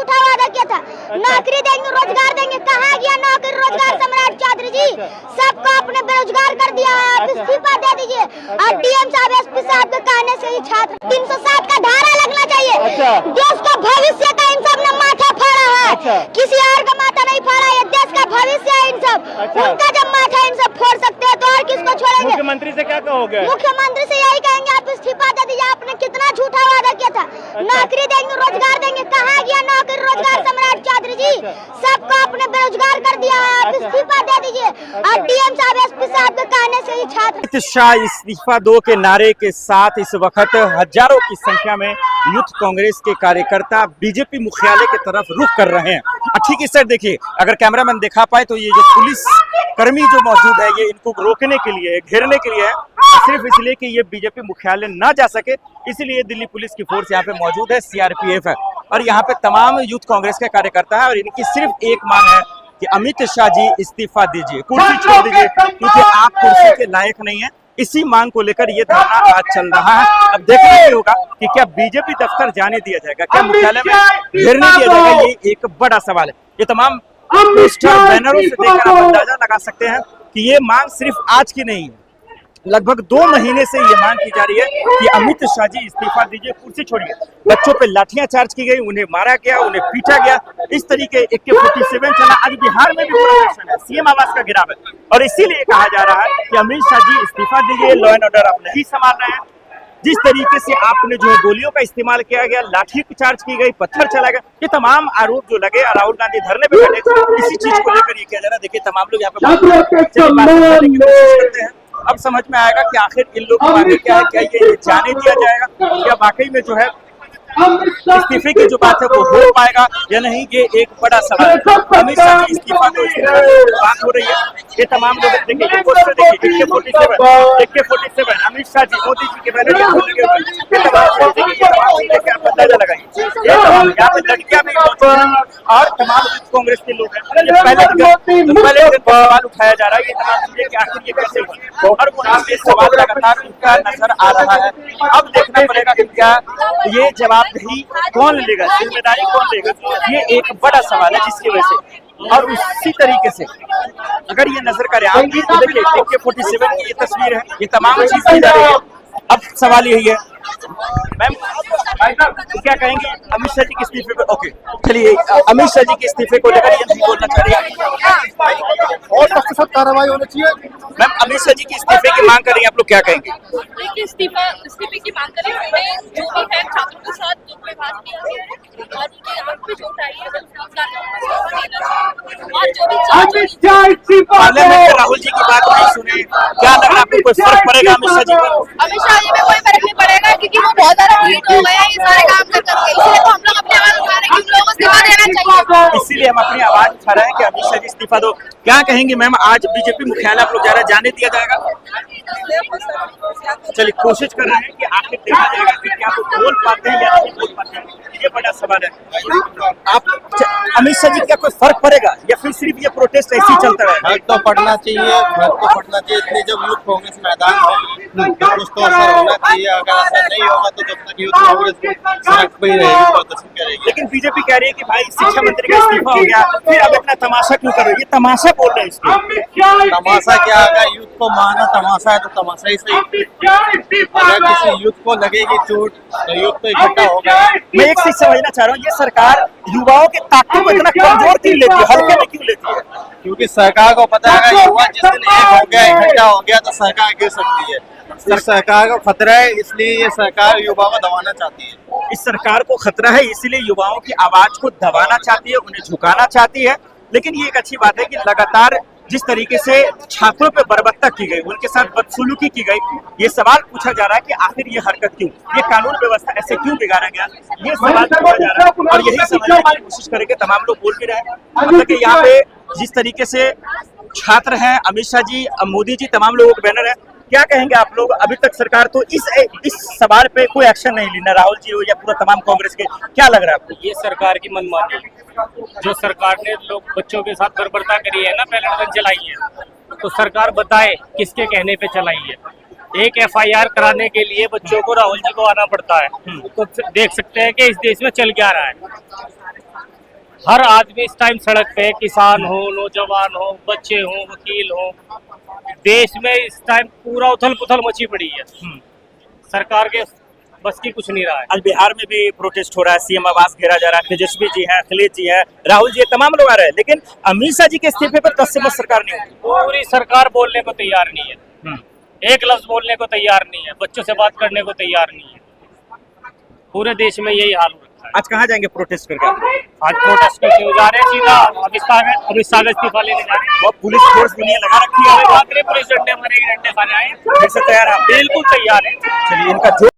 झूठा वादा किया था। नौकरी देंगे, रोजगार देंगे, कहाँ गया नौकरी रोजगार सम्राट चौधरी जी? सबको अपने बेरोजगार कर दिया है। आप इस्तीफा दे दीजिए। और डीएम साहब, एसपी साहब के कहने से ही छात्र 307 का धारा लगना चाहिए। देश का भविष्य का इन सब ने माथा फाड़ा है, किसी और का माथा नहीं फाड़ा। ये देश का भविष्य है इन सब, उनका जब माथा इन सब फोड़ सकते हैं तो और किसको छोड़ेंगे? मुख्यमंत्री से क्या कहोगे? मुख्यमंत्री से यही कहेंगे, आप इस्तीफा दे दीजिए। आपने कितना झूठा वादा किया था। नौकरी देंगे, रोजगार देंगे, कहाँ गया नौकरी रोजगार सम्राट चौधरी जी? सबको अपने बेरोजगार कर दिया है। आप इस्तीफा दे दीजिए। और डीएम साहब, एसपी साहब के कहने से ही छात्र अमित शाह इस्तीफा दो के नारे के साथ इस वक्त हजारों की संख्या में यूथ कांग्रेस के कार्यकर्ता बीजेपी मुख्यालय की तरफ रुख कर रहे हैं। ठीक इस साइड देखिए, अगर कैमरामैन दिखा पाए तो ये जो पुलिस कर्मी जो मौजूद है ये इनको रोकने के लिए, घेरने के लिए है, सिर्फ इसलिए कि ये बीजेपी मुख्यालय ना जा सके, इसलिए दिल्ली पुलिस की फोर्स यहाँ पे मौजूद है, सीआरपीएफ है। और यहाँ पे तमाम यूथ कांग्रेस के कार्यकर्ता है और इनकी सिर्फ एक मांग है कि अमित शाह जी इस्तीफा दीजिए, कुर्सी छोड़ दीजिए, क्योंकि आप कुर्सी के लायक नहीं है। इसी मांग को लेकर ये धरना आज चल रहा है। अब देखना ये होगा कि क्या बीजेपी दफ्तर जाने दिया जाएगा, क्या मुख्यालय में घेरने दिया जाएगा, ये एक बड़ा सवाल है। ये तमाम पोस्टर बैनरों से देखकर आप अंदाजा लगा सकते हैं कि ये मांग सिर्फ आज की नहीं है, लगभग 2 महीने से ये मांग की जा रही है कि अमित शाह जी इस्तीफा दीजिए, कुर्सी छोड़िए। बच्चों पे लाठियां चार्ज की गई, उन्हें मारा गया, उन्हें पीटा गया, इस तरीके AK-47 चला। आज बिहार में भी प्रदर्शन है, सीएम आवास का गिराव है और इसीलिए कहा जा रहा है कि अमित शाह जी इस्तीफा दीजिए। लॉ एंड ऑर्डर आप नहीं संभाल रहे हैं। जिस तरीके से आपने जो गोलियों का इस्तेमाल किया गया, लाठी चार्ज की गई, पत्थर चला गया, ये तमाम आरोप जो लगे, राहुल गांधी धरने पे बैठे, इसी चीज को लेकर ये किया जा रहा है। देखिए तमाम लोग यहाँ पे अब समझ में आएगा कि आखिर इन लोग की मांगे क्या है, क्या ये जाने दिया जाएगा या वाकई में जो है इस्तीफे की जो बात है वो हो पाएगा या नहीं, ये एक बड़ा सवाल है। अमित शाह की इस्तीफा तो बात हो रही है, ये तमाम लोग देखिए, पोस्टर देखिए, AK-47 अमित शाह जी, मोदी जी के बैनर आप अंदाजा लगाइए। यहाँ पे लड़कियां भी और तमाम कांग्रेस के लोग हैं। पहले सवाल उठाया जा रहा है ये तमाम चीजें कि आखिर ये कैसे हुआ, और वहाँ पे सवाल लगातार उनका नजर आ रहा है। अब देखना पड़ेगा कि क्या ये जवाबदेही कौन लेगा, जिम्मेदारी कौन लेगा, ये एक बड़ा सवाल है जिसकी वजह से। और उसी तरीके से अगर ये नजर करें आप तो देखिए AK-47 की ये तस्वीर है, ये तमाम चीजें जा रही है। अब सवाल यही है मैम, क्या कहेंगे अमित शाह जी के इस्तीफे पे? ओके चलिए, अमित शाह जी के इस्तीफे को लेकर ये नहीं बोलना चाह रही है और सख्त सख्त कार्रवाई होनी चाहिए। मैम अमित शाह जी के इस्तीफे की मांग कर रही है, आप लोग क्या कहेंगे? देखिए इस्तीफे की मांग करें, हमें जो भी है छात्रों के साथ जो व्यवहार किया गया है और उनकी आंख पे चोट आई है, और जो भी पार्लियामेंट में राहुल जी की बात नहीं सुने, क्या लग रहा है आपको, कोई फर्क पड़ेगा अमित शाह जी पर? अमित शाह जी में कोई फर्क नहीं पड़ेगा क्योंकि वो बहुत ज्यादा हीट हो गए हैं ये सारे काम कर करके, इसलिए तो हम लोग अपनी आवाज उठा रहे हैं कि उन लोगों को इस्तीफा देना चाहिए। इसीलिए हम अपनी आवाज उठा रहे हैं कि अमित शाह जी इस्तीफा दो। क्या कहेंगे मैम, आज बीजेपी मुख्यालय आप लोग जा रहे हैं, जाने दिया जाएगा? चलिए कोशिश कर रहे हैं कि आखिर देखा जाएगा कि क्या वो बोल पाते हैं या नहीं बोल पाते हैं, ये बड़ा सवाल है। आप अमित शाह जी क्या कोई फर्क पड़ेगा या फिर सिर्फ ये प्रोटेस्ट ऐसे ही चलता रहेगा? फर्क तो पड़ना चाहिए, फर्क तो पड़ना चाहिए। इसलिए जब यूथ कांग्रेस मैदान में कुछ तो असर होना चाहिए, अगर असर नहीं होगा तो जब तक यूथ कांग्रेस सड़क पर ही रहेगी, प्रदर्शन करेगी। लेकिन बीजेपी कह रही है कि भाई शिक्षा मंत्री का इस्तीफा हो गया, फिर अब इतना तमाशा क्यों कर रहे हो? ये तमाशा बोल रहे हैं इसको। तमाशा क्या, अगर यूथ को माना तमाशा है तो तमाशा ही सही। अगर किसी यूथ को लगेगी चोट तो यूथ तो इकट्ठा हो गया। मैं एक चीज समझना चाह रहा हूँ, ये सरकार युवाओं के ताकत को इतना कमजोर क्यों लेती है, हल्के में क्यों लेती है? क्योंकि सरकार को पता है कि युवा जिस दिन एक हो गया, इकट्ठा हो गया तो सरकार गिर सकती है। इस सरकार को खतरा है, इसलिए ये सरकार युवाओं को दबाना चाहती है। इस सरकार को खतरा है, इसलिए युवाओं की आवाज को दबाना चाहती है, उन्हें झुकाना चाहती है। लेकिन ये एक अच्छी बात है कि लगातार जिस तरीके से छात्रों पे बर्बरता की गई, उनके साथ बदसलूकी की गई, ये सवाल पूछा जा रहा है कि आखिर ये हरकत क्यों, ये कानून व्यवस्था ऐसे क्यों बिगाड़ा गया, ये सवाल पूछा जा रहा है। और यही समझने की कोशिश करेंगे, तमाम लोग बोल भी रहे हैं। मतलब कि यहाँ पे जिस तरीके से छात्र हैं, अमित शाह जी, मोदी जी, तमाम लोगों के बैनर है, क्या कहेंगे आप लोग? अभी तक सरकार तो इस सवाल पे कोई एक्शन नहीं ली, ना राहुल जी हो या पूरा तमाम कांग्रेस के, क्या लग रहा है आपको? ये सरकार की मनमानी, जो सरकार ने लोग बच्चों के साथ बर्बरता करी है ना, पहले चलाई है, तो सरकार बताए किसके कहने पे चलाई है। एक FIR कराने के लिए बच्चों को राहुल जी को आना पड़ता है, तो देख सकते हैं कि इस देश में चल क्या रहा है। हर आदमी इस टाइम सड़क पे, किसान हो, नौजवान हो, बच्चे हो, वकील हो, देश में इस टाइम पूरा उथल पुथल मची पड़ी है। सरकार के बस की कुछ नहीं रहा है। आज बिहार में भी प्रोटेस्ट हो रहा है, सीएम आवास घेरा जा रहा है, तेजस्वी जी हैं, अखिलेश जी हैं, राहुल जी हैं, तमाम लोग आ रहे हैं, लेकिन अमित शाह जी के इस्तीफे पर 10 से 10 सरकार नहीं होती। पूरी सरकार बोलने को तैयार नहीं है, एक लफ्ज बोलने को तैयार नहीं है, बच्चों से बात करने को तैयार नहीं है। पूरे देश में यही हाल हो रखा है। आज कहाँ जाएंगे प्रोटेस्ट करके? आज प्रोटेस्ट करके जा रहे हैं सीधा अमित शाह इस्तीफा लेने जा रहे हैं। वो पुलिस फोर्स भी नहीं लगा रखी है, पुलिस डंडे मारेगी, डंडे खाने आए, फिर से तैयार है? बिल्कुल तैयार है। चलिए, इनका जो